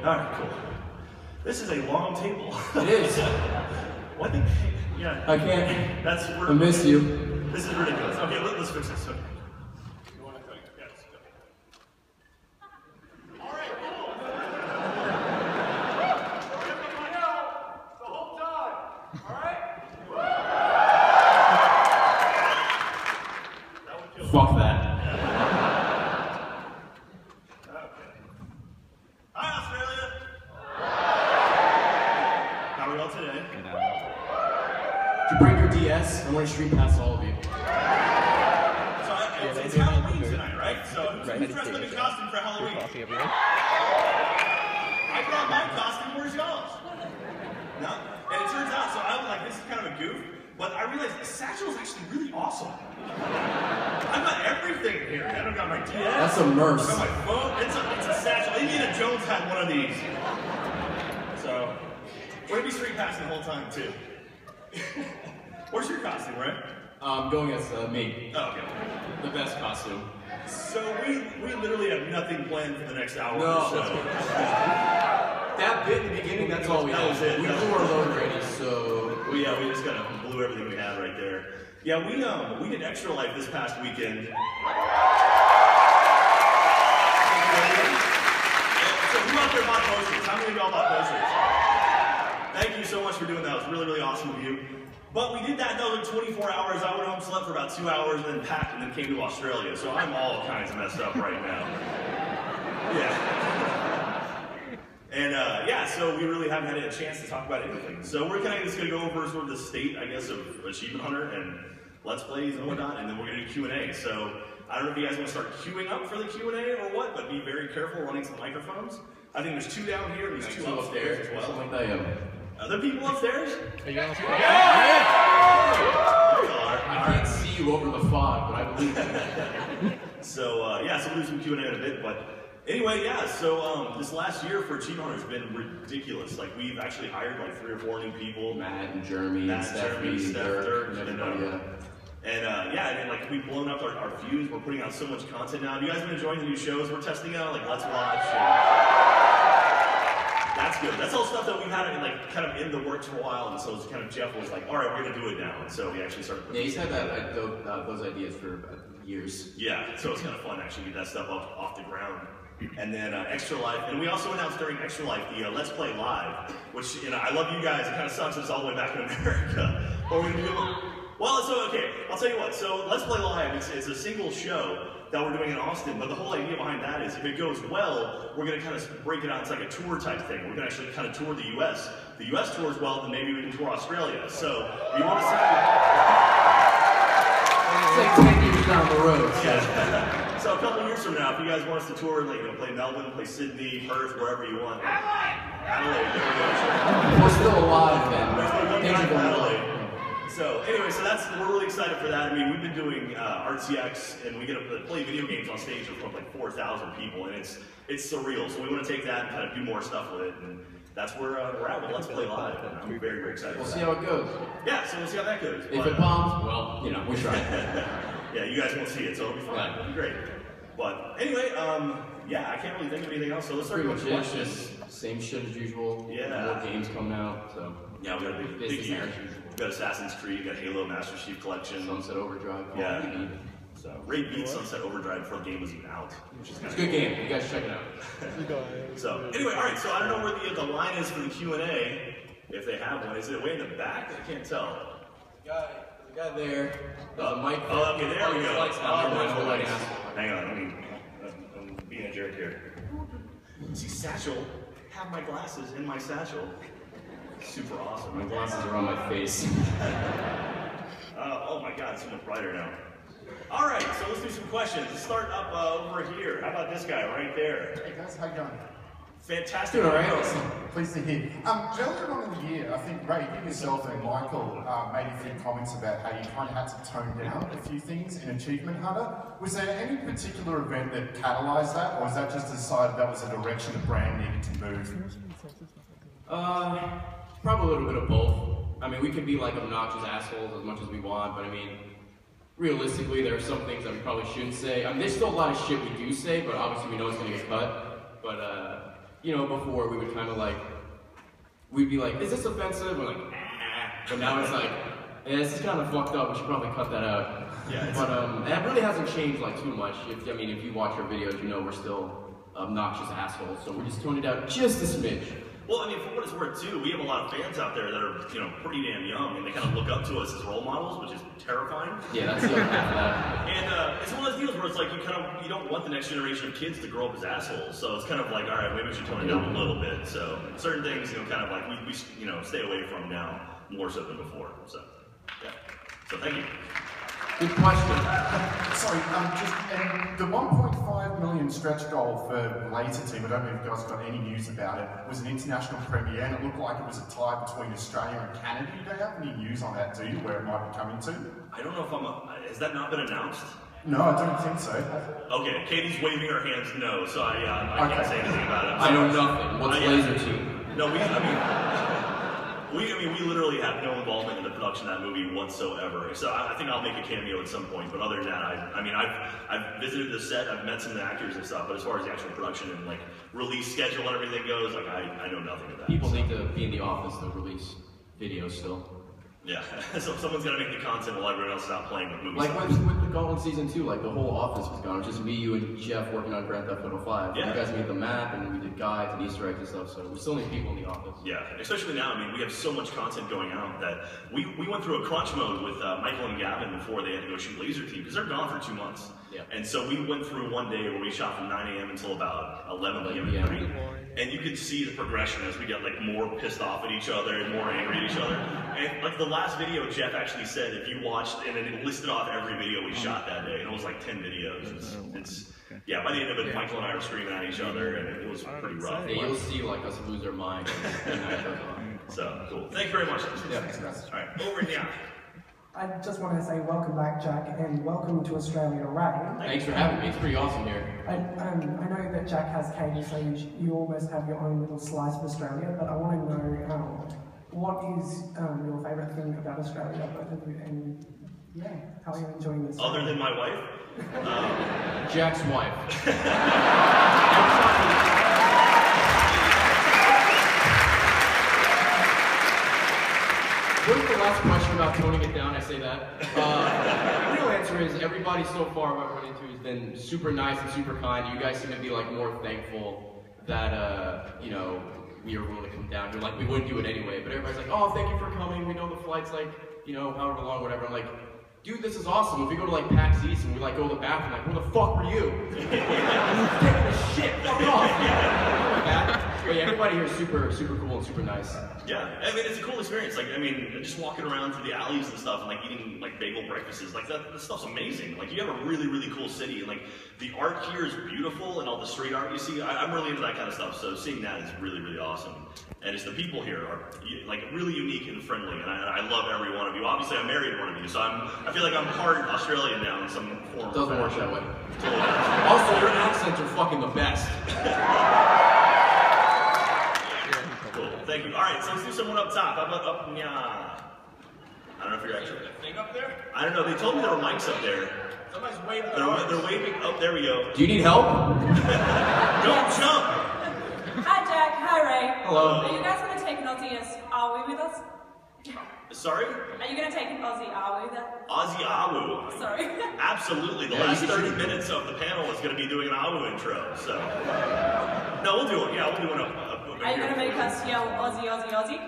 Alright, cool. This is a long table. It is. Well, I think, yeah. I can't. I miss you. This is ridiculous. Okay, let's fix this. Okay. You want to go? Yes. All right, cool. Everybody out the whole time. All right? That would kill me. Fuck that. Bring your DS. I want to stream past all of you. So it's Halloween tonight, right? So who's dressed up in costume for Halloween? I brought my costume. Where's y'all's? No? And it turns out, so I'm like, this is kind of a goof, but I realized the satchel is actually really awesome. I've got everything here. I've got my DS. That's a merce. I've got my phone. It's a satchel. Indiana Jones had one of these. So we're gonna be street passing the whole time too. Where's your costume, right? I'm going as me. Oh, okay. The best costume. So we literally have nothing planned for the next hour or so. That bit in the beginning, that's all we had. That was it. We blew our load already, so... we just kind of blew everything we had right there. Yeah, we did Extra Life this past weekend. So who out there bought posters? How many of y'all bought posters? Thank you so much for doing that. It was really, really awesome of you. But we did that another 24 hours. I went home, slept for about 2 hours, and then packed, and then came to Australia. So I'm all kinds of messed up right now. Yeah. And yeah, so we really haven't had a chance to talk about anything. So we're kind of just going to go over sort of the state, I guess, of Achievement Hunter and Let's Plays and whatnot, and then we're going to do Q&A. So I don't know if you guys want to start queuing up for the Q&A or what, but be very careful running some microphones. I think there's 2 down here, and there's 2 upstairs as well. Something like that, yeah. Other people upstairs? Are you guys yeah! I can't see you over the fog, but I believe you. So, yeah, so we'll do some Q&A in a bit, but anyway, yeah, so this last year for Achievement Hunter has been ridiculous. Like, we've actually hired like 3 or 4 new people. Matt and Jeremy and Stephanie, Dirk, and everybody, yeah. And yeah, and like we've blown up our views. We're putting out so much content now. Have you guys been enjoying the new shows we're testing out? Like Let's Watch. That's good. That's all stuff that we've had like kind of in the works for a while, and so it's kind of Jeff was like, all right, we're gonna do it now, and so we actually started. Yeah, he's had that those ideas for years. Yeah, so it's kind of fun to actually get that stuff off the ground. And then Extra Life, and we also announced during Extra Life the Let's Play Live, which I love you guys. It kind of sucks it's all the way back in America. But we're gonna do. Well, so okay, I'll tell you what. So Let's Play Live, it's a single show that we're doing in Austin, but the whole idea behind that is if it goes well, we're gonna kind of break it out. It's like a tour type thing. We're gonna actually kind of tour the US. The US tours well, then maybe we can tour Australia. So you want to see? It's like 10 years down the road. So. Yeah. So a couple years from now, if you guys want us to tour, like play Melbourne, play Sydney, Perth, wherever you want. Adelaide, there we go. We're still alive, then. We're still young guys from Adelaide. So anyway, so we're really excited for that. I mean, we've been doing RTX, and we get to play video games on stage in front of like 4,000 people, and it's surreal. So we want to take that and kind of do more stuff with it, and that's where we're at with Let's Play Live. And I'm very, very excited. We'll see how it goes. Yeah, so we'll see how that goes. If it bombs, well, you know, we tried. Yeah, you guys won't see it, so it'll be fun. It'll be great. But anyway, yeah, I can't really think of anything else. So let's start with questions. Same shit as usual. Yeah. More games coming out. So yeah, we got a big year. We got Assassin's Creed, we got Halo Master Chief Collection, Sunset Overdrive. Yeah. So Raid beat Sunset Overdrive before the game was even out, which is kind of a good game. You guys check it out. So anyway, all right. So I don't know where the line is for the Q&A. If they have one, is it way in the back? I can't tell. There's a guy there. There's a mic. Oh, okay, there we go. Hang on, I'm being a jerk here. See, satchel. Have my glasses in my satchel. Super awesome. My glasses are on my face. Oh my God, it's so much brighter now. All right, so let's do some questions. Let's start up over here. How about this guy right there? Hey guys, how you going? Fantastic. All right, awesome. Pleased to hear. Earlier on in the year, I think Ray, you yourself and Michael made a few comments about how you kind of had to tone down a few things in Achievement Hunter. Was there any particular event that catalyzed that, or was that just decided that was a direction the brand needed to move? Probably a little bit of both. I mean, we can be like obnoxious assholes as much as we want, but I mean, realistically, there are some things that we probably shouldn't say. I mean, there's still a lot of shit we do say, but obviously we know it's going to get cut. But you know, before we would kind of like, we'd be like, is this offensive? We're like, ah. But now it's like, yeah, this is kind of fucked up. We should probably cut that out. Yeah. But and it really hasn't changed like too much. I mean, if you watch our videos, you know we're still obnoxious assholes. So we're just toning it out just a smidge. Well, I mean, for what it's worth, too, we have a lot of fans out there that are, you know, pretty damn young, and they kind of look up to us as role models, which is terrifying. Yeah, that's the other half of that. And it's one of those deals where it's like you don't want the next generation of kids to grow up as assholes. So it's kind of like, all right, maybe we should tone it down a little bit. So certain things, you know, kind of like we you know, stay away from now more so than before. So yeah. So thank you. Good question. Sorry, and the 1.5 million stretch goal for Laser Team, I don't know if you guys got any news about it, was an international premiere, and it looked like it was a tie between Australia and Canada. Do you have any news on that, do you, where it might be coming to? I don't know if has that not been announced? No, I don't think so. Okay, Katie's waving her hands no, so I can't say anything about it. I know nothing. What's Laser Team? No, we literally have no involvement in the production of that movie whatsoever. So I think I'll make a cameo at some point, but other than that, I've visited the set, I've met some of the actors and stuff, but as far as the actual production and like release schedule and everything goes, like I know nothing of that. People need to be in the office to release videos still. Yeah, so someone's got to make the content while everyone else is out playing with movies. Like with the Gauntlet Season 2, like the whole office was gone. It was just me, you, and Jeff working on Grand Theft Auto 5. Yeah. You guys made the map, and we did guides and Easter eggs and stuff, so we still need people in the office. Yeah, especially now, I mean, we have so much content going out that we went through a crunch mode with Michael and Gavin before they had to go shoot Laser Team, because they're gone for 2 months. Yeah. And so we went through one day where we shot from 9 a.m. until about 11 p.m. at night. And you could see the progression as we get like more pissed off at each other and more angry at each other. And like the last video, Jeff actually said, if you watched, and then it listed off every video we shot that day, and it was like 10 videos. It's yeah, by the end of it, Michael and I were screaming at each other, and it was pretty rough. Yeah, you'll see like us lose our minds. So, cool. Thank you very much. Yeah. All right, over now. I just want to say welcome back, Jack, and welcome to Australia, Ray. Thanks for having me. It's pretty awesome here. I know that Jack has Katie, so you almost have your own little slice of Australia, but I want to know what is your favourite thing about Australia, and yeah, how are you enjoying this? Other than my wife? Jack's wife. What was the last question about toning it down? I say that. The real answer is everybody so far I've run into has been super nice and super kind. You guys seem to be like more thankful that you know, we were willing to come down here. Like we wouldn't do it anyway, but everybody's like, oh, thank you for coming. We know the flight's like, you know, however long, whatever. I'm like, dude, this is awesome. If we go to like Pax Aus and we like go to the bathroom, like, where the fuck were you? Taking a shit. Fuck off. But yeah, everybody here is super, super cool and super nice. Yeah, I mean, it's a cool experience. Like, I mean, just walking around through the alleys and stuff, and like eating like bagel breakfasts, like that stuff's amazing. Like, you have a really, really cool city, and like the art here is beautiful, and all the street art you see. I'm really into that kind of stuff. So seeing that is really, really awesome. And it's the people here are like really unique and friendly, and I love every one of you. Obviously, I married one of you, so I feel like I'm part Australian now in some form. Doesn't work that way. Totally. Also, your accents are fucking the best. Cool. Thank you. All right, so let's do someone up top. How about up? Yeah. I don't know if you're actually. Is there a thing up there? I don't know. They told me there were mics up there. Somebody's waving. They're waving. Oh, there we go. Do you need help? Don't jump. Hi Jack, hi Ray. Hello. Are you guys going to take an Aussie Are we with us? Sorry? Are you going to take an Aussie Are we with us? Aussie Awu. Sorry. Absolutely. The Yeah, last you 30 minutes of the panel is going to be doing an Awu intro. So. No, we'll do it. Yeah, we'll do it. Are you going to make us yell Aussie, Aussie, Aussie?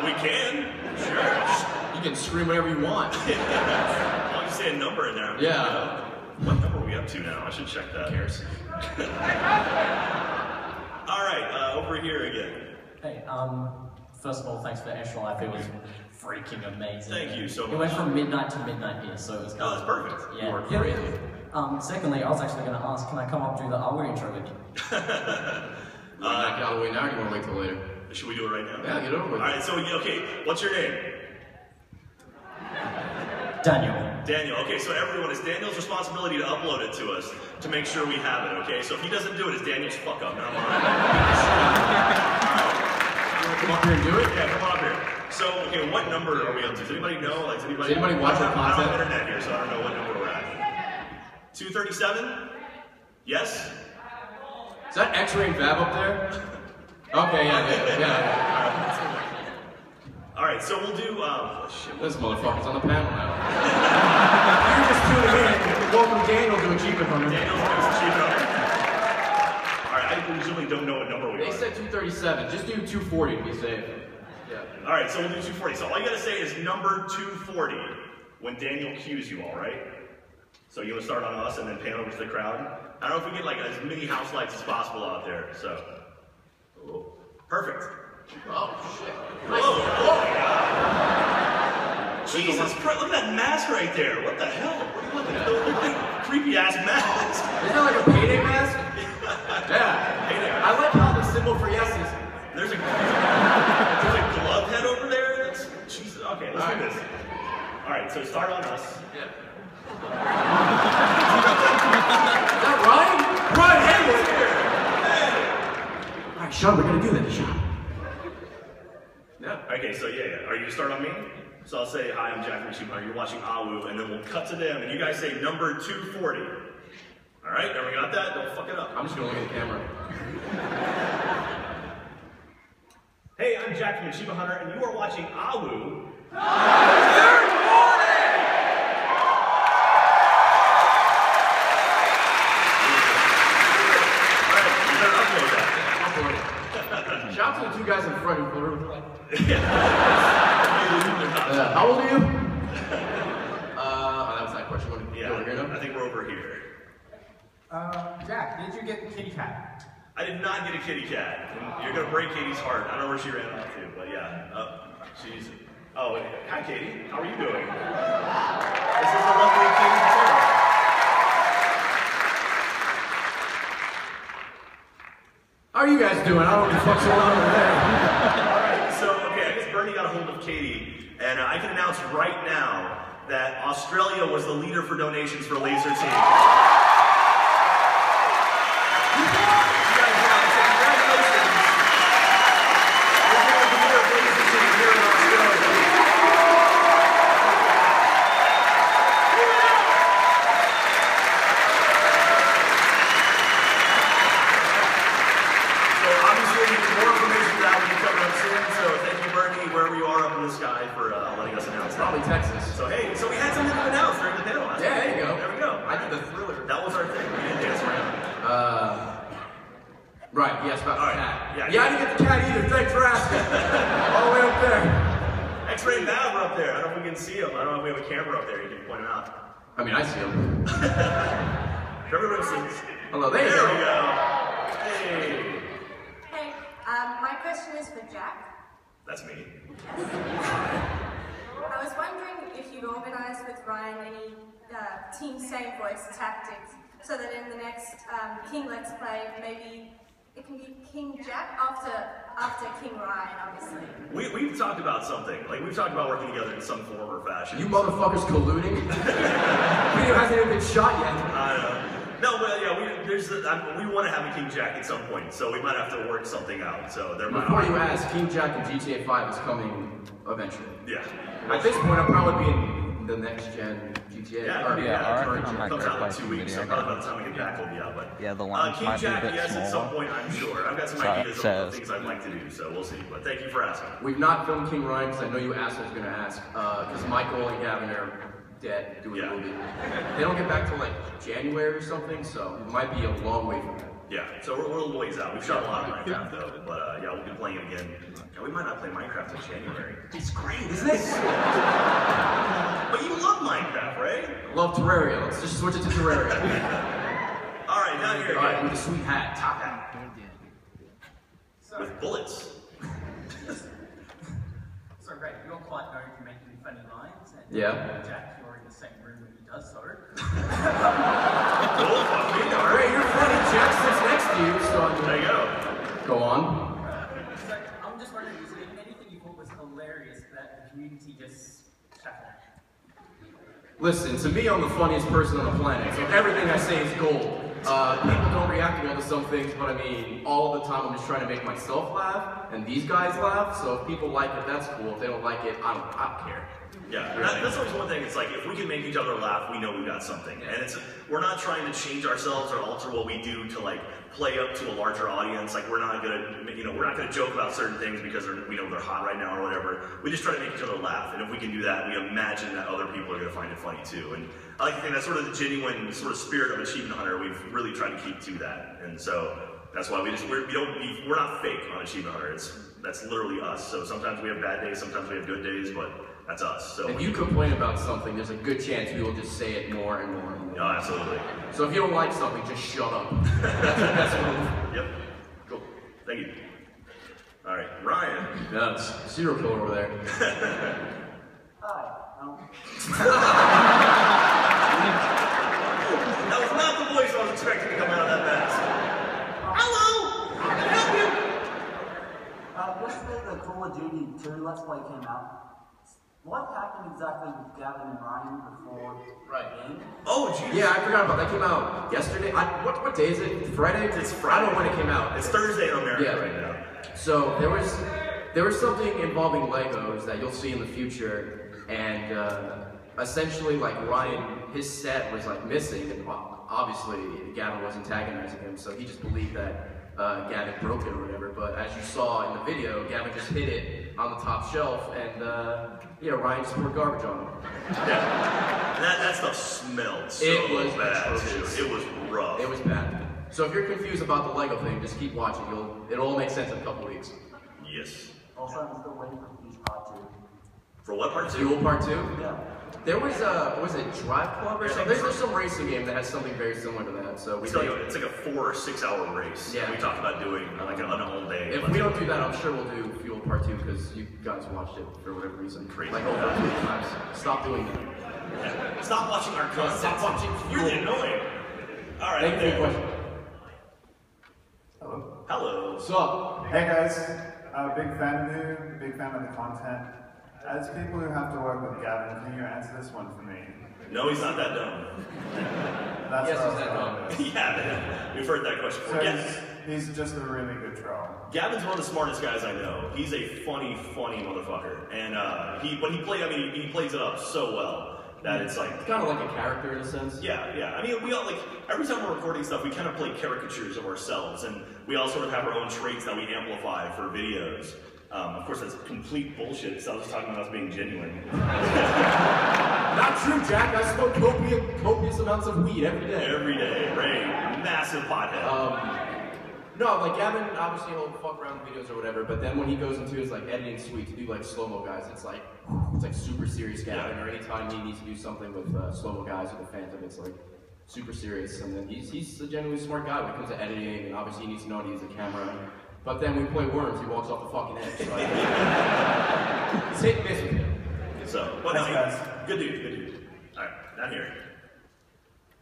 We can. Sure. You can scream whatever you want. As long as you say a number in there. Yeah. What number are we up to now? I should check that. Who cares? All right, over here again. Hey, first of all, thanks for Extra Life. It was freaking amazing. Thank you so much. It went from midnight to midnight here, so it was. Oh, that's perfect. Yeah. You are crazy. Secondly, I was actually going to ask, can I come up and do the Awu intro with you? You want to knock it out of the way now, or you want to wait till later? Should we do it right now? Yeah, get over with it. All right, so, okay, what's your name? Daniel. Daniel. Okay, so everyone, it's Daniel's responsibility to upload it to us to make sure we have it, okay? So if he doesn't do it, it's Daniel's fuck up, not mine. You want to come up here and do it? Yeah, come on up here. So, okay, what number are we up to? Does anybody know? Like, Does anybody watch our I don't have content? internet here, so I don't know what number we're at. 237? Yes? Is that X-Ray and Vab up there? Okay, yeah. All right, so we'll do. Shit, This motherfucker's on the panel now. You're just tuning in. Welcome Daniel to Achievement Hunter. Daniel's doing Achievement Hunter. All right, I usually don't know what number we are. They said 237. Just do 240 to be safe. Yeah. All right, so we'll do 240. So all you gotta say is number 240 when Daniel cues you. All right. So you want to start on us and then pan over to the crowd. I don't know if we get like as many house lights as possible out there. So, perfect. Oh shit. Whoa! Oh my God! Jesus Christ! Look at that mask right there. What the hell? What are you looking at? The creepy ass mask. Isn't that like a payday mask? Yeah. Payday mask. I like how the symbol for yes is. There's a glove head over there. That's Jesus. Okay, let's do this. All right, so start on us. Yeah. Is that Ryan? Ryan, hey, what's here? Hey. All right, Sean, we're gonna do this, Sean. Yeah. Okay, so yeah. Are you gonna start on me? So I'll say, hi, I'm Jack from Achievement Hunter. You're watching Awu, and then we'll cut to them, and you guys say number 240. All right, everyone got that? Don't fuck it up. I'm just gonna look at the camera. Hey, I'm Jack from Achievement Hunter, and you are watching Awu. Shout out to the two guys in front who were like. How old are you? That was that question. Yeah, over here now? I think we're over here. Jack, did you get the kitty cat? I did not get a kitty cat. You're gonna break Katie's heart. I don't know where she ran off to, but yeah. She's. Oh, hi Katie. How are you doing? This is the lovely Katie Taylor. How are you guys doing? I don't know what the fuck's going on over there. Alright, so, okay, I guess Bernie got a hold of Katie, and I can announce right now that Australia was the leader for donations for Laser Team. You guys know, so congratulations. You're the leader of Laser Team here in Australia. Probably Texas. So hey, so we had something to announce during the panel. Yeah, there you go. There we go. I did the Thriller. That was our thing. We didn't dance around. Right, yes, about the cat. Yeah, I didn't get the cat either. Thanks for asking. All the way up there. X-Ray and Vab are up there. I don't know if we can see them. I don't know if we have a camera up there. You can point them out. I mean, I see them. Everybody sees. Hello, there you There go. we go. Hey. Hey, my question is for Jack. That's me. I was wondering if you'd organise with Ryan any Team Same Voice tactics so that in the next King Let's Play, maybe it can be King Jack after King Ryan, obviously. We've talked about something. Like, we've talked about working together in some form or fashion. You motherfuckers colluding? Video hasn't even been shot yet. I don't know. No, but yeah, we want to have a King Jack at some point, so we might have to work something out. So there might. Before you ask, King Jack in GTA 5 is coming eventually. Yeah. At this point, I'll probably be in the next gen GTA. Yeah, I reckon I it might comes go out in play 2 some weeks, so video probably by the time we get back, we'll be out. But Yeah, the lines King might be a Jack, bit yes, at some smaller. point, I'm sure. I've got some So it ideas of says. things I'd like to do, so we'll see. But thank you for asking. We've not filmed King Ryan because I know you assholes are going to ask. Because Michael and Gavin are dead doing the movie. They don't get back till like January or something, so it might be a long way from that. Yeah, so we're a little ways out. We've shot a lot of Minecraft though, but yeah, we'll be playing it again. Yeah, we might not play Minecraft in January. It's great, isn't it? But you love Minecraft, right? Love Terraria. Let's just switch it to Terraria. All right, now here All right, again. with a sweet hat, top hat. With bullets. So great, you're quite known for making funny lines, and Yeah. Jack, you're in the same room when he does so. Cool, fuck me, all Great, right. you're funny. Jack sits next to you, so There you go. go on. So I'm just wondering, is there anything you thought was hilarious that the community just chuckled at? Listen, to me, I'm the funniest person on the planet, so everything I say is gold. People don't react well to some things, but I mean, all the time I'm just trying to make myself laugh, and these guys laugh, so if people like it, that's cool. If they don't like it, I don't care. Yeah, that's always one thing. It's like, if we can make each other laugh, we know we got something. And we're not trying to change ourselves or alter what we do to like play up to a larger audience. Like we're not gonna joke about certain things because we know they're hot right now or whatever. We just try to make each other laugh, and if we can do that, we imagine that other people are gonna find it funny too. And I like to think that's sort of the genuine sort of spirit of Achievement Hunter. We've really tried to keep to that, and so that's why we're not fake on Achievement Hunter. That's literally us. So sometimes we have bad days, sometimes we have good days, but that's us. So if you complain about something, there's a good chance we will just say it more and more and more. Oh, absolutely. So if you don't like something, just shut up. That's the best move. Yep. Cool. Thank you. All right, Ryan. Yeah, it's serial killer over there. Hi. That was not the voice I was expecting to come out of that mask. Hello! How can I help you? Yesterday the Call of Duty 2 Let's Play came out. What happened exactly with Gavin and Ryan before the game? Oh, geez. Yeah, I forgot about that. Came out yesterday. What day is it? Friday? It's Friday. I don't know when it came out. It's Thursday in America right now. So there was something involving Legos that you'll see in the future, and essentially like Ryan, his set was like missing, and obviously Gavin was antagonizing him, so he just believed that Gavin broke it or whatever. But as you saw in the video, Gavin just hid it on the top shelf, and yeah, Ryan just poured garbage on him. Yeah, that stuff smelled so bad too. It was rough. It was bad. So if you're confused about the Lego thing, just keep watching. It'll all make sense in a couple weeks. Yes. Also, I'm still waiting for Fuse Part 2. For what part 2? Fuel Part 2? Yeah. There was it Drive Club or something? There's some racing game that has something very similar to that. So it's like a 4 or 6 hour race. Yeah. We talked about doing like an whole day. If we don't do that, I'm sure we'll do Fuel Part 2 because you guys watched it for whatever reason. Crazy. Like over 2 times. Stop doing that. Yeah. Stop watching our content. Stop watching Fuel. You're annoying. All right. Thank you for your question. Hello. Hello. What's up? Hey guys, I'm a big fan of you, big fan of the content. As people who have to work with Gavin, can you answer this one for me? No, he's not that dumb. That's Yes, what he's that dumb. Yeah, man. We've heard that question So before. Yes. he's just a really good troll. Gavin's one of the smartest guys I know. He's a funny motherfucker, and he plays it up so well that it's like It's kind of like a character in a sense. yeah. I mean, we all like every time we're recording stuff, we kind of play caricatures of ourselves, and we all sort of have our own traits that we amplify for videos. Of course, that's complete bullshit. So I was just talking about us being genuine. Not true, Jack. I smoke copious amounts of weed every day. Every day, Ray, massive pothead. No, like Gavin, obviously he'll fuck around with videos or whatever, but then when he goes into his like editing suite to do like slow-mo guys, it's like super serious Gavin, or anytime he needs to do something with slow-mo guys or the Phantom, it's like super serious. And then he's a genuinely smart guy when it comes to editing, and obviously he needs to know how to use the camera. But then when we play Worms, he walks off the fucking edge. So it's hit and miss with him. So, but no, good dude. All right, down here.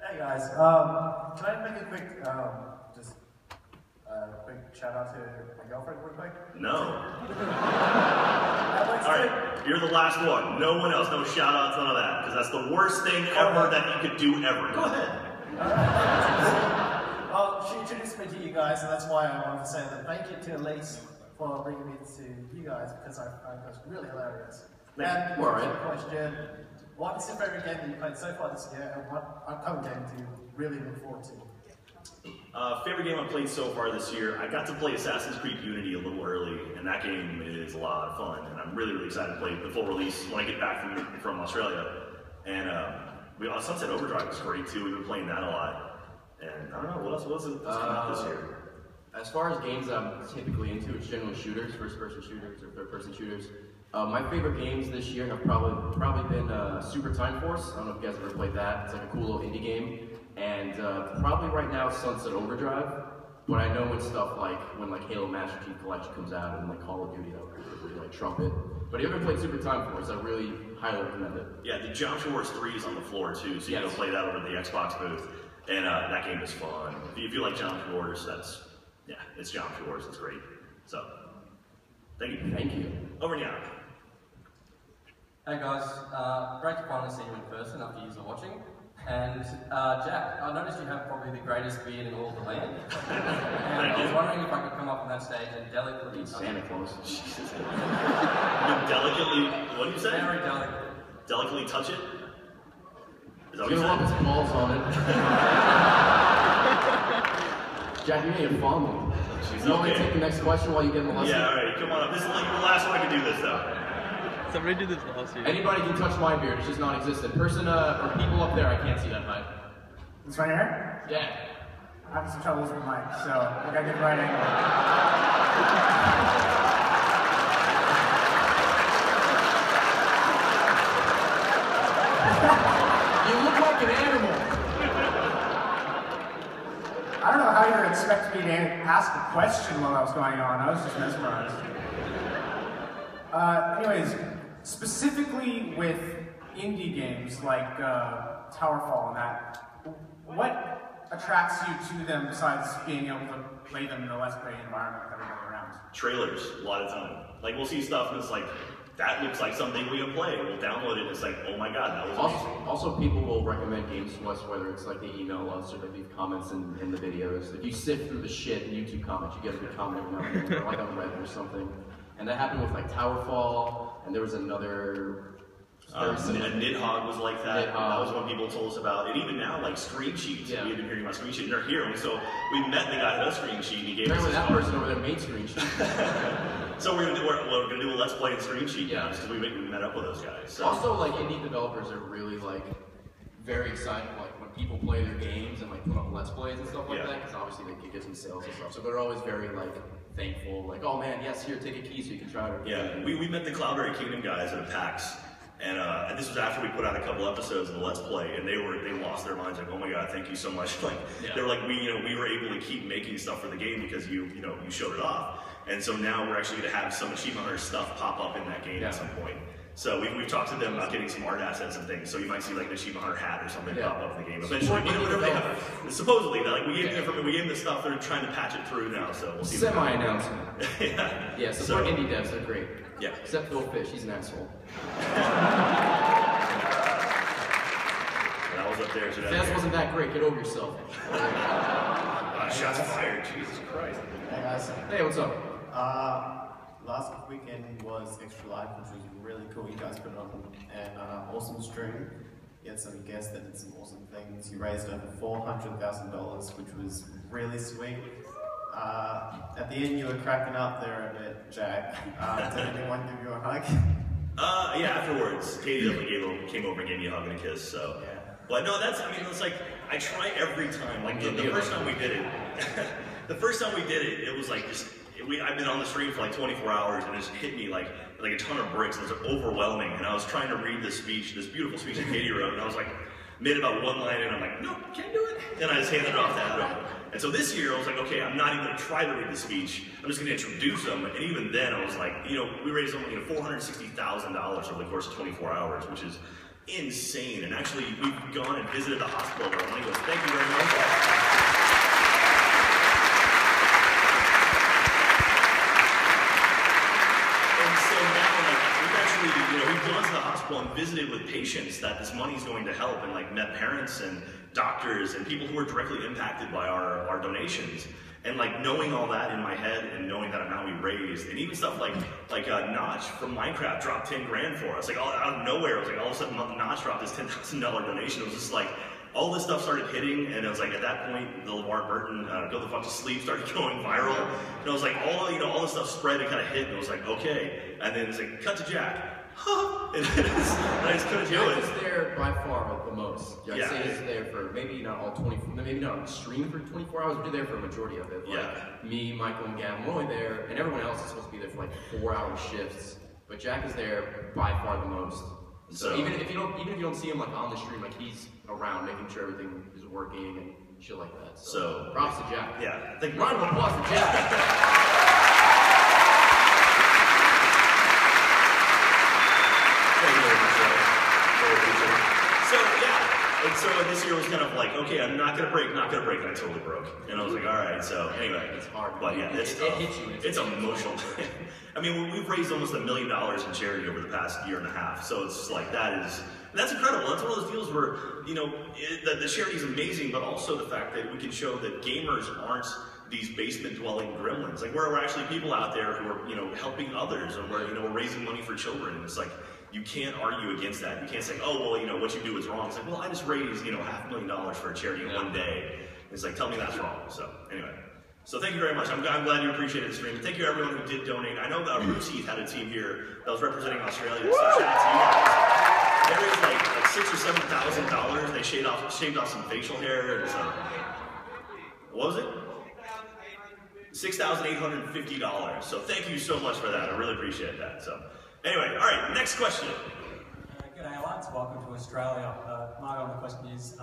Hey guys, can I make a quick, quick shout out to my girlfriend real quick? No. Alright, you're the last one. No one else, no shout outs, none of that. Because that's the worst thing ever that you could do ever. Go ahead. Well, she introduced me to you guys, and that's why I wanted to say that thank you to Elise for bringing me to you guys, because I find it really hilarious. And question, what is your favorite game that you played so far this year, and what upcoming game do you really look forward to? Favorite game I played so far this year, I got to play Assassin's Creed Unity a little early, and that game is a lot of fun, and I'm really excited to play the full release when I get back from Australia. And Sunset Overdrive was great too, we've been playing that a lot. And I don't know, what else is coming out this year? As far as games I'm typically into, it's generally shooters, first-person shooters or third-person shooters. My favorite games this year have probably been Super Time Force. I don't know if you guys have ever played that. It's like a cool little indie game. And probably right now Sunset Overdrive. But I know when Halo Master Chief Collection comes out and like Call of Duty, that would really like trump it. But if you ever played Super Time Force, I really highly recommend it. Yeah, the Geometry Wars 3 is on the floor too, so you can play that over the Xbox booth. And that game is fun. If you like Geometry Wars, it's Geometry Wars, it's great. So, thank you. Thank you. Over now. Hey guys, great to finally see you in person after years of watching. And Jack, I noticed you have probably the greatest beard in all of the land. And I was wondering if I could come up on that stage and delicately Santa Claus. Jesus. Delicately, what do you say? Very delicately. Delicately touch it? Is that what you you want his balls on it. Jack, you need to follow me. You want me to take the next question while you get molested? Yeah, alright, come on up. This is like the last one I can do this though. Somebody did this last year. Anybody can touch my beard, it's just non-existent. Person, or people up there, I can't see that high. This right here? Yeah. I'm having some troubles with Mike, so I gotta get the right angle. You look like an animal. I don't know how you were expecting me to ask a question while that was going on. I was just mesmerized. Anyways, specifically with indie games like Towerfall and that, what attracts you to them besides being able to play them in a Let's Play environment with everybody around? Trailers, a lot of time. Like we'll see stuff and it's like, that looks like something we can play. We'll download it and it's like, oh my god, that was amazing. Also, people will recommend games to us, whether it's like they email us or they leave comments in the videos. If you sift through the shit in YouTube comments, you get a good comment every now and then, like on Reddit or something. And that happened with like Towerfall, and there was another... Nidhogg was like that. That was what people told us about. And even now, like screen sheets. Yeah. We've been hearing about screen sheets, and they're here. And so we met the guy who had a screen sheet, and he gave Apparently us that person over there made screen sheet. So we're gonna do a Let's Play and screen sheet now, just because we met up with those guys. So. Also, like indie developers are really like very excited, like when people play their games and like put up Let's Plays and stuff like that, because obviously they can get some sales and stuff. So they're always very like thankful, like, oh man, yes, here, take a key so you can try it. Yeah, we met the Cloudberry Kingdom guys at a PAX. And this was after we put out a couple episodes of the Let's Play, and they lost their minds, like, oh my god, thank you so much. Like, they were like, we were able to keep making stuff for the game because you showed it off. And so now we're actually going to have some Achievement Hunter stuff pop up in that game at some point. So we've talked to them about getting some art assets and things. So you might see like an Achievement Hunter hat or something pop up in the game eventually. Whatever they have. Supposedly, like we gave them the stuff. They're trying to patch it through now. So we'll see. Semi-announcement. Yeah. Yeah. Support indie devs. They're great. Yeah. Except Phil Fish. He's an asshole. That was up there. That wasn't that great. Get over yourself. Shots fired. Jesus Christ. Hey guys. Hey, what's up? Last weekend was Extra Life, which was really cool. You guys put it on an awesome stream. You had some guests that did some awesome things. You raised over $400,000, which was really sweet. At the end, you were cracking up there a bit, Jack. Did anyone give you a hug? Yeah, afterwards. Katie definitely came over and gave me a hug and a kiss, so. Yeah. But no, it's like, I try every time. Like, the first time we did it, it was like just, I've been on the stream for like 24 hours and it just hit me like a ton of bricks. It was overwhelming, and I was trying to read this beautiful speech that Katie wrote, and I was like, made about one line, and I'm like, no, can't do it. And I just handed it off to Adam. And so this year, I was like, okay, I'm not even going to try to read the speech. I'm just going to introduce them. And even then, I was like, we raised $460,000 over the course of 24 hours, which is insane. And actually, we've gone and visited the hospital where Elaine goes, thank you very much. We've gone to the hospital and visited with patients that this money is going to help, and like met parents and doctors and people who are directly impacted by our donations. And like knowing all that in my head and knowing that amount we raised, and even stuff like Notch from Minecraft dropped 10 grand for us. Like out of nowhere, it was like all of a sudden Notch dropped this $10,000 donation. It was just like, all this stuff started hitting, and it was like at that point, the LeVar Burton Go the Fuck to Sleep started going viral. And it was like all this stuff spread and kind of hit, and it was like, okay. And then it's like, cut to Jack. And I just couldn't do it. Jack is there by far the most. I'd Yeah. say he's there for maybe not all 24, maybe not on stream for 24 hours, but you're there for a majority of it. Like me, Michael, and Gavin, we're only there, and everyone else is supposed to be there for like 4-hour shifts. But Jack is there by far the most. So even if you don't see him like on the stream, like he's around making sure everything is working and shit like that. So props to Jack. Yeah. Round of applause for Jack. And so this year was kind of like, okay, I'm not gonna break, and I totally broke. And I was like, all right, so anyway. It's hard. But yeah, it's tough. It hits you. It's emotional. I mean, we've raised almost $1 million in charity over the past year and a half. So it's like, that's incredible. That's one of those deals where, the charity is amazing, but also the fact that we can show that gamers aren't these basement-dwelling gremlins. Like, we're actually people out there who are, helping others, and we're raising money for children. And it's like, you can't argue against that. You can't say, oh, well, what you do is wrong. It's like, well, I just raised, $500,000 for a charity in one day. It's like, tell me that's wrong. So, anyway. So thank you very much. I'm glad you appreciated the stream. And thank you everyone who did donate. I know that Rooster had a team here that was representing Australia. So shout out to you guys. They raised like $6,000 or $7,000. They shaved off some facial hair and some. What was it? $6,850. So thank you so much for that. I really appreciate that. So anyway, all right, next question. G'day, Alex. Welcome to Australia. My only question is,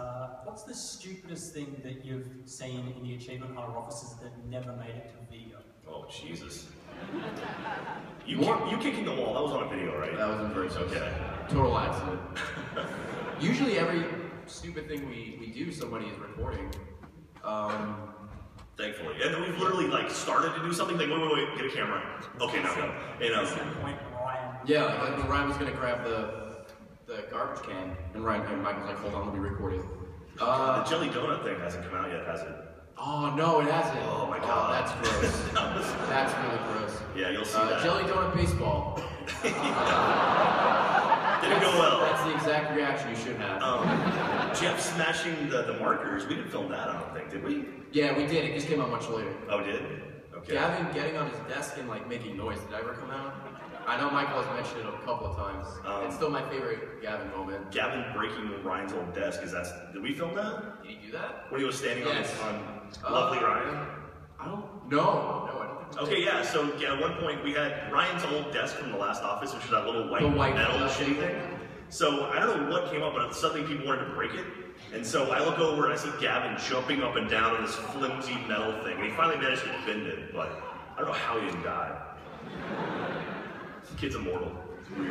what's the stupidest thing that you've seen in the Achievement Hunter offices that never made it to video? Oh, Jesus. You kicking the wall, that was on a video, right? That was in person. Okay. Total accident. Usually every stupid thing we do, somebody is recording. Thankfully. And then we've literally like started to do something, like, wait, get a camera. Okay, now go. You know. Yeah, like when Ryan was gonna grab the garbage can, and Michael's like, hold on, let me record it. The jelly donut thing hasn't come out yet, has it? Oh, no, it hasn't. Oh my god. That's gross. That's really gross. Yeah, you'll see that. Jelly donut baseball. Didn't go well. That's the exact reaction you should have. Jeff smashing the markers, we didn't film that, I don't think, did we? Yeah, we did. It just came out much later. Oh, did? Okay. Gavin getting on his desk and like making noise. Did that ever come out? I know Michael has mentioned it a couple of times. It's still my favorite Gavin moment. Gavin breaking Ryan's old desk, did we film that? Did he do that? When he was standing on lovely Ryan? I don't know. No, I don't think okay, yeah, so at one point we had Ryan's old desk from the last office, which was that little white metal shitty thing. So I don't know what came up, but suddenly people wanted to break it. And so I look over and I see Gavin jumping up and down on this flimsy metal thing. And he finally managed to bend it, but I don't know how he didn't die. The kid's immortal.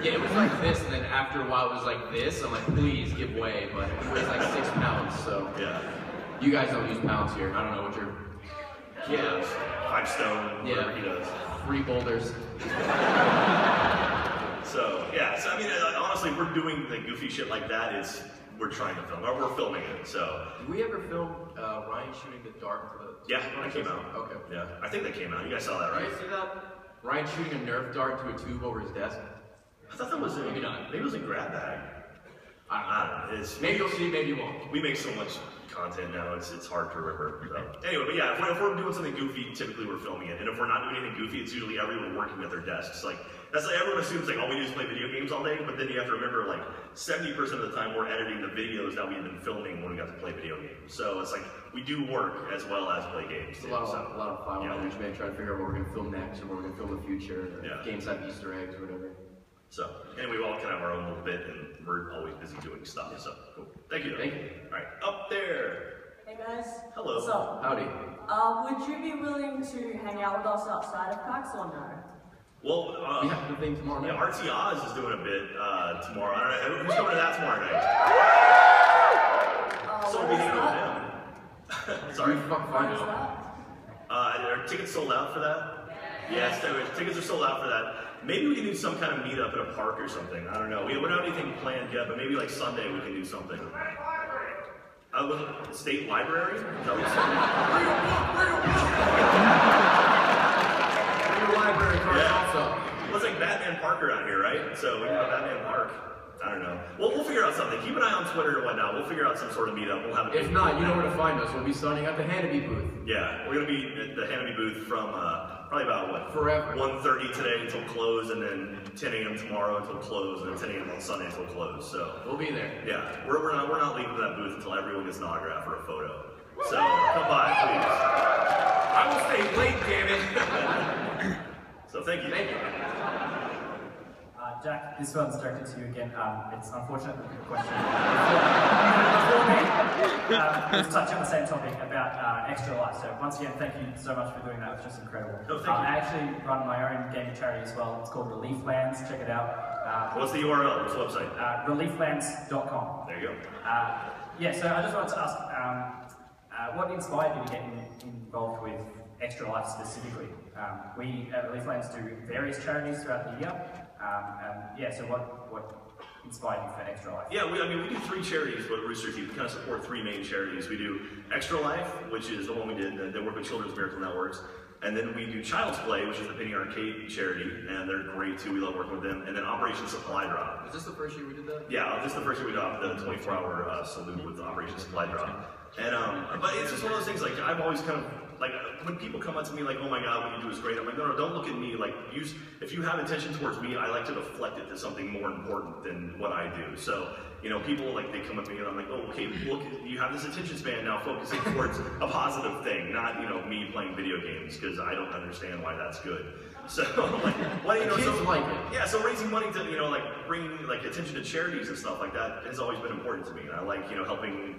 Yeah, it was like this, and then after a while it was like this. I'm like, please give way, but it weighs like 6 pounds, so. Yeah. You guys don't use pounds here. I don't know what you're. Yeah. 5 stone, whatever he does. 3 boulders. So, yeah, so I mean, honestly, if we're doing the goofy shit like that, we're trying to film, or we're filming it, so. Did we ever film Ryan shooting the dart to the... Yeah, that came out. Okay. Yeah, I think that came out. You guys saw that, right? Did you see that? Ryan shooting a Nerf dart to a tube over his desk? I thought that was maybe not. Maybe it was a grab bag. I don't know. Maybe you'll see, maybe you won't. We make so much content now, it's hard to remember. So. Anyway, but yeah, if we're doing something goofy, typically we're filming it. And if we're not doing anything goofy, it's usually everyone working at their desks. Everyone assumes all we do is play video games all day, but then you have to remember 70% of the time we're editing the videos that we've been filming when we got to play video games. So it's we do work as well as play games. It's a lot of file management, trying to figure out what we're going to film next, or what we're going to film in the future, or games have Easter eggs or whatever. So, anyway, we all kind of have our own little bit, and we're always busy doing stuff, so cool. Thank you. Thank you. All right, up there. Hey guys. Hello. What's up? Howdy. Would you be willing to hang out with us outside of Pax or no? Well, we have the thing tomorrow night. Yeah, RT Oz is doing a bit tomorrow. I don't know, who's going to that tomorrow night? So we'll be hanging with him. Sorry. Are tickets sold out for that? Yes, tickets are sold out for that. Maybe we can do some kind of meetup at a park or something. I don't know. We don't have anything planned yet, but maybe Sunday we can do something. State Library? Is that what Library card also. Well, it's like Batman Park around here, right? So we can go Batman Park. I don't know. We'll figure out something. Keep an eye on Twitter and whatnot. We'll figure out some sort of meetup. We'll have. If not, you know where to find us. We'll be signing at the Hanabi booth. Yeah, we're gonna be at the Hanabi booth from probably about what? Forever. 1:30 today until close, and then 10 a.m. tomorrow until close, and then 10 a.m. on Sunday until close. So we'll be there. Yeah, we're not leaving that booth until everyone gets an autograph or a photo. So come by, please. I will stay late, damn it. So thank you. Thank you. Jack, this one's directed to you again. It's unfortunate that the question was touching on the same topic about Extra Life. So once again, thank you so much for doing that. It was just incredible. Oh, thank you. I actually run my own gaming charity as well. It's called Relief Lands. Check it out. What's the URL? What's the website? Relieflands.com. There you go. Yeah, so I just wanted to ask, what inspired you to get involved with Extra Life specifically? We at Relief Lands do various charities throughout the year. So what inspired you for Extra Life? Yeah, we do 3 charities with Rooster Teeth. We kind of support 3 main charities. We do Extra Life, which is the one we did. They work with Children's Miracle Networks. And then we do Child's Play, which is the Penny Arcade charity, and they're great too. We love working with them. And then Operation Supply Drop. Is this the first year we did that? Yeah, this is the first year we did the 24-hour salute with Operation Supply Drop. And but it's just one of those things. I've always kind of like when people come up to me like, oh my god, what you do is great. I'm like, no, don't look at me. Like, if you have intention towards me, I like to deflect it to something more important than what I do. So, you know, people like they come up to me and I'm like, oh, okay, look, you have this attention span now, focusing towards a positive thing, not me playing video games because I don't understand why that's good. So, like, what yeah, so raising money to like bringing like attention to charities and stuff like that has always been important to me, and I like helping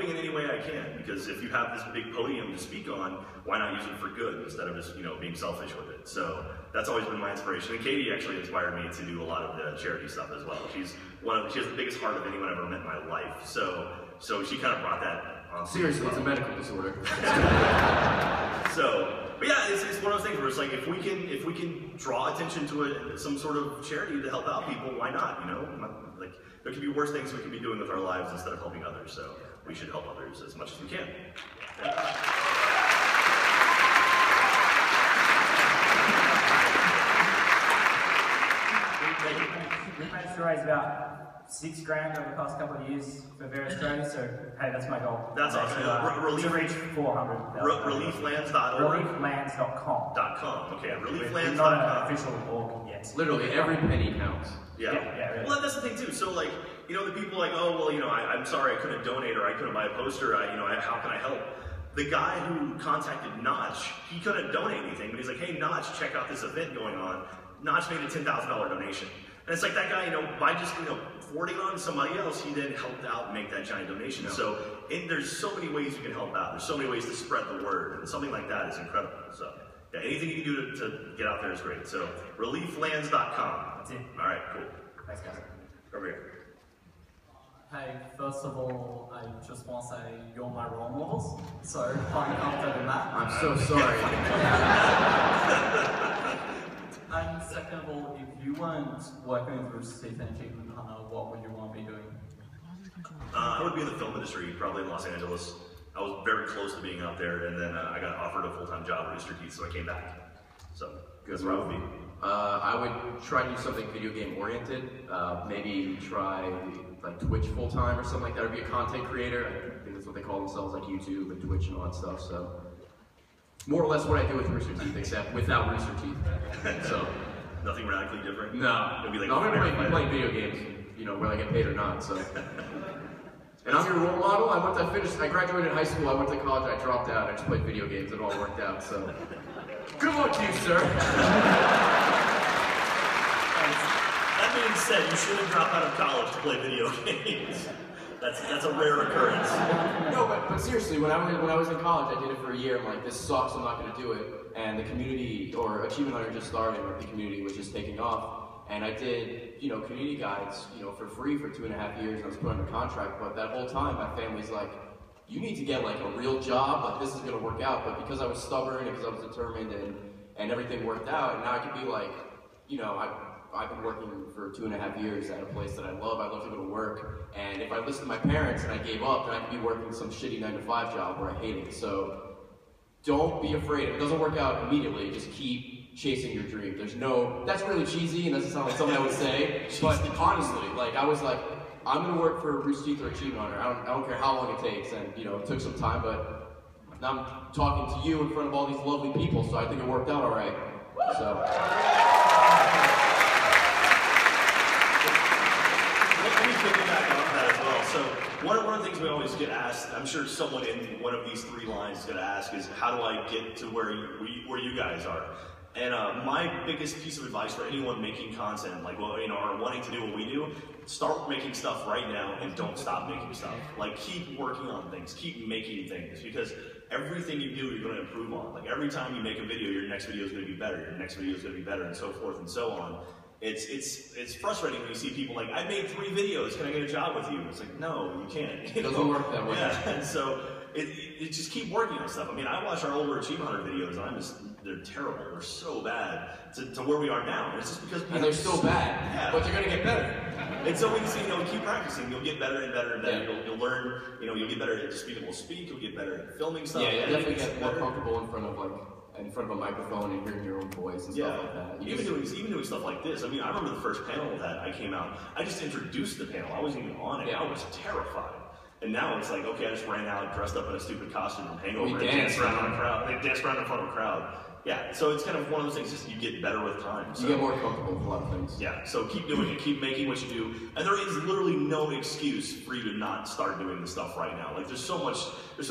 in any way I can, because if you have this big podium to speak on, why not use it for good instead of just being selfish with it? So that's always been my inspiration, and Katie actually inspired me to do a lot of the charity stuff as well. She has the biggest heart of anyone I've ever met in my life, so she kind of brought that on. Seriously, it's a medical disorder. But yeah, it's one of those things where it's like if we can draw attention to some sort of charity to help out people, why not? Like there could be worse things we could be doing with our lives instead of helping others. So we should help others as much as we can. We've managed to raise about $6 grand over the past couple of years for various charities, so hey, that's my goal. That's awesome. To reach 400,000. Relieflands.org? Relieflands.com. Okay, relieflands.com. Not an official org yet. Literally, every penny counts. Yeah. Really. Well, that's the thing too. So like, the people like, oh, well, I'm sorry I couldn't donate or I couldn't buy a poster. How can I help? The guy who contacted Notch, he couldn't donate anything, but he's like, hey, Notch, check out this event going on. Notch made a $10,000 donation. And it's like that guy, by just, forwarding on to somebody else, he then helped out make that giant donation. Yeah. So there's so many ways you can help out. There's so many ways to spread the word, and something like that is incredible. So yeah, anything you can do to get out there is great. So relieflands.com. That's it. All right, cool. Thanks, guys. Over here. Hey, first of all, I just want to say you're my role models. So find comfort in that. I'm so sorry. And second of all, if you weren't working with Rooster Teeth and Achievement Hunter, what would you want to be doing? I would be in the film industry, probably in Los Angeles. I was very close to being out there, and then I got offered a full-time job at Rooster Teeth, so I came back. So that's where I would be. I would try to do something video game oriented. Maybe try like Twitch full-time or something like that, or be a content creator. I think that's what they call themselves, like YouTube and Twitch and all that stuff. So more or less what I do with Rooster Teeth, except without Rooster Teeth. So nothing radically different. No, it'll be like I'm gonna be playing video games, whether I get paid or not. So, and I'm your role model. I graduated high school. I went to college. I dropped out. I just played video games. It all worked out. So, good luck to you, sir. That being said, you shouldn't drop out of college to play video games. That's a rare occurrence. No, but seriously, when I was in college, I did it for a year. I'm like, this sucks. I'm not going to do it. And the community, or Achievement Hunter just started, or the community was just taking off. And I did, community guides, for free for 2.5 years. And I was put under contract. But that whole time, my family's like, you need to get like a real job. Like this is going to work out. But because I was stubborn and because I was determined and everything worked out, and now I could be like, I've been working for 2.5 years at a place that I love. I love to go to work. And if I listened to my parents and I gave up, then I could be working some shitty 9-to-5 job where I hate it. So don't be afraid. If it doesn't work out immediately, just keep chasing your dream. That's really cheesy and doesn't sound like something I would say. But honestly, I was like, I'm going to work for Rooster Teeth or Achievement Hunter. I don't care how long it takes. And, it took some time, but now I'm talking to you in front of all these lovely people. So I think it worked out all right. So. So one of the things we always get asked, I'm sure someone in one of these 3 lines is going to ask, is how do I get to where you guys are? And my biggest piece of advice for anyone making content, or wanting to do what we do, start making stuff right now and don't stop making stuff. Keep working on things, keep making things, because everything you do, you're going to improve on. Every time you make a video, your next video is going to be better, your next video is going to be better, and so forth and so on. It's frustrating when you see people like, I made 3 videos, can I get a job with you? It's like, no, you can't. It doesn't work that way. Yeah, and so it just keep working on stuff. I mean, I watch our older Achievement Hunter videos, and they're terrible. They're so bad to where we are now. And it's just because and they're still bad, but they're gonna get better. And so we can see, keep practicing. You'll get better and better and better. Yeah. You'll learn. You'll get better at just being able to speak. You'll get better at filming stuff. Yeah, you'll definitely get more comfortable in front of a microphone and hearing your own voice and stuff like that. Even doing stuff like this. I mean, I remember the first panel that I came out. I just introduced the panel. I wasn't even on it. I was terrified. And now it's like, okay, I just ran out, dressed up in a stupid costume from Hangover, and danced danced around in a crowd. They danced around in front of a crowd. Yeah, so it's kind of one of those things, just you get better with time. So. You get more comfortable with a lot of things. Yeah, so keep doing it, keep making what you do, and there is literally no excuse for you to not start doing this stuff right now. Like, there's so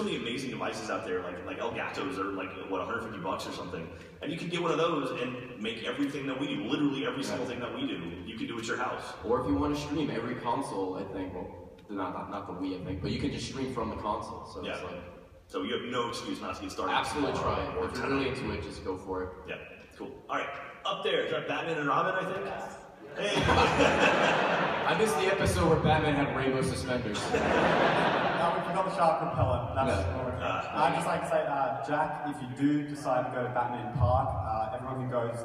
many amazing devices out there, like Elgatos are like, what, $150 or something, and you can get one of those and make everything that we do, literally every single thing that we do, you can do at your house. Or if you want to stream every console, I think, well, not the Wii, I think, but you can just stream from the console, so it's like... So you have no excuse not to get started. Absolutely try it. If you're really into it, just go for it. Yeah, cool. All right, up there, is that Batman and Robin, I think? Hey! I missed the episode where Batman had rainbow suspenders. No, we forgot the shark repellent. That's I'd just like to say, Jack, if you do decide to go to Batman Park, everyone who goes,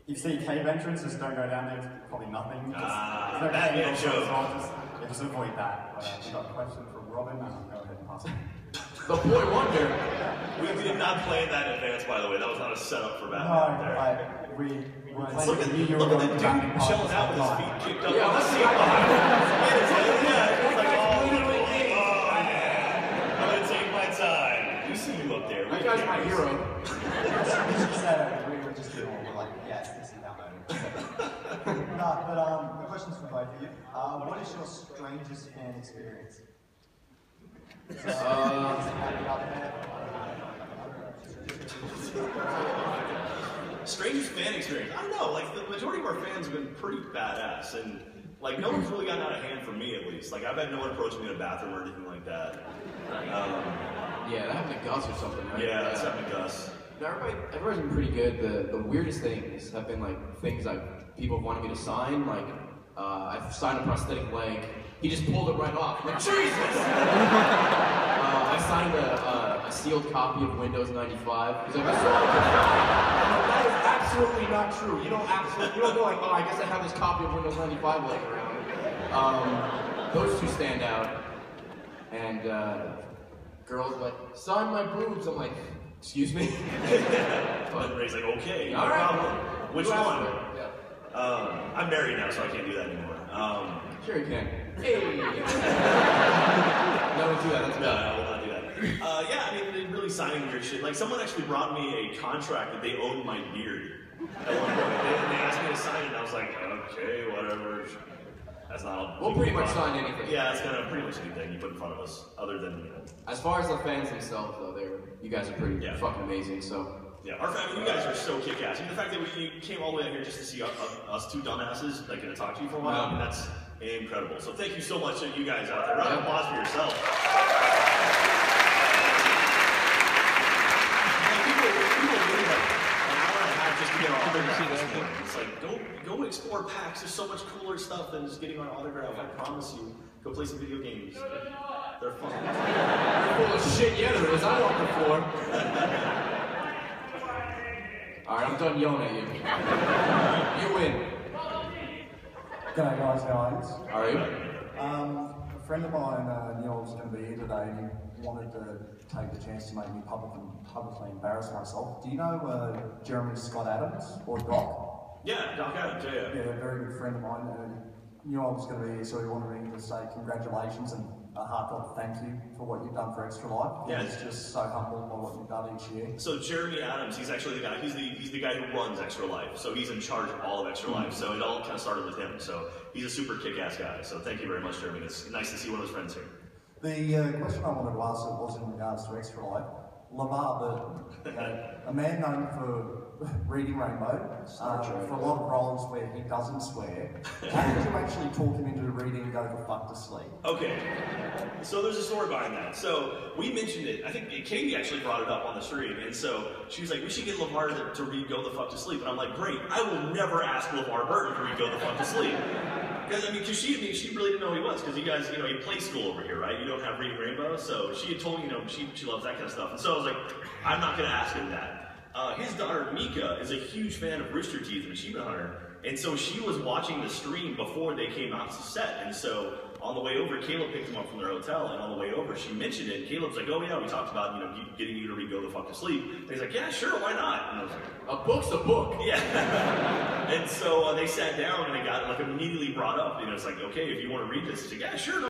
if you see a cave entrance, just don't go down there, it's probably nothing. There's no Batman show. Just avoid that. We've got a question from Robin, go ahead and pass it. The Boy Wonder. We did not plan that in advance, by the way. That was not a setup for Batman. No, we weren't look at the dude chilling out with his feet kicked up. Yeah, let's see. I'm gonna take my time. You see him up there. That guy's my hero. We were just doing all we're like, yes, this is that moment. No, but the question's for both of you. What is your strangest fan experience? Strangest fan experience. I don't know, like the majority of our fans have been pretty badass, and like no one's really gotten out of hand for me at least. Like I've had no one approach me in a bathroom or anything like that. Yeah, that happened to Gus or something, right? Yeah, that's happened to Gus. No, everybody's been pretty good. The weirdest things have been like things like people wanted me to sign. Like I signed a prosthetic leg. He just pulled it right off. I'm like, Jesus! I signed a sealed copy of Windows 95. He's like, that is absolutely not true. You don't go like, oh, I guess I have this copy of Windows 95 laying around. Those two stand out. And girls like, sign my boobs. I'm like, excuse me? But Ray's like, okay, no all right, problem. Which one? Yeah. I'm married now, so I can't do that anymore. Sure you can. Hey! No, don't do that. That's no, I will not do that. Yeah, I mean, they really signing weird shit. Like, someone actually brought me a contract that they owed my beard at one point. They asked me to sign it, and I was like, okay, whatever. That's not. We'll pretty much sign anything. Yeah, it's kind of pretty much anything you put in front of us, other than, you know. As far as the fans themselves, though, you guys are pretty fucking amazing. So. Yeah, I mean, you guys are so kick-ass. I mean, the fact that you came all the way out here just to see us two dumbasses, like, gonna talk to you for a while, I mean, that's incredible. So thank you so much to you guys out there. Round of applause for yourself. People wait like an hour and a half just to get our autograph this morning. It's like, go explore PAX. There's so much cooler stuff than just getting our autograph. I promise you. Go play some video games. They're fun. You're full of shit, yeah, there is. I walked the floor. Alright, I'm done yelling at you. You win. G'day guys, how are you? Are you? A friend of mine knew I was going to be here today and he wanted to take the chance to make me publicly embarrass myself. Do you know Jeremy Scott Adams, or Doc? Yeah, Doc Adams, yeah. Yeah, a very good friend of mine. Knew I was going to be here, so he wanted me to say congratulations and a heartfelt thank you for what you've done for Extra Life. Yeah. He's just so humbled by what you've done each year. So Jeremy Adams, he's actually the guy, he's the guy who runs Extra Life. So he's in charge of all of Extra Life. So it all kind of started with him. So he's a super kick-ass guy. So thank you very much, Jeremy. It's nice to see one of his friends here. The question I wanted to ask was in regards to Extra Life. LeVar Burton, a man known for reading Rainbow, for a lot of roles where he doesn't swear. How did you actually talk him into reading Go the Fuck to Sleep? Okay, so there's a story behind that. So we mentioned it, I think Katie actually brought it up on the stream, and so she was like, we should get LeVar to read Go the Fuck to Sleep. And I'm like, great, I will never ask LeVar Burton to read Go the Fuck to Sleep. Because she really didn't know who he was, because you guys, you play school over here, right? You don't have Reading Rainbow, so she had told me, she loves that kind of stuff. And so I was like, I'm not going to ask him that. His daughter, Mika, is a huge fan of Rooster Teeth and Achievement Hunter, and so she was watching the stream before they came out to set, and so on the way over, Caleb picked them up from their hotel, and on the way over, she mentioned it, and Caleb's like, oh yeah, we talked about, getting you to read Go the Fuck to Sleep. And he's like, yeah, sure, why not? And I was like, a book's a book. Yeah. And so they sat down, and it got, immediately brought up, it's like, okay, if you want to read this, he's like, yeah, sure, no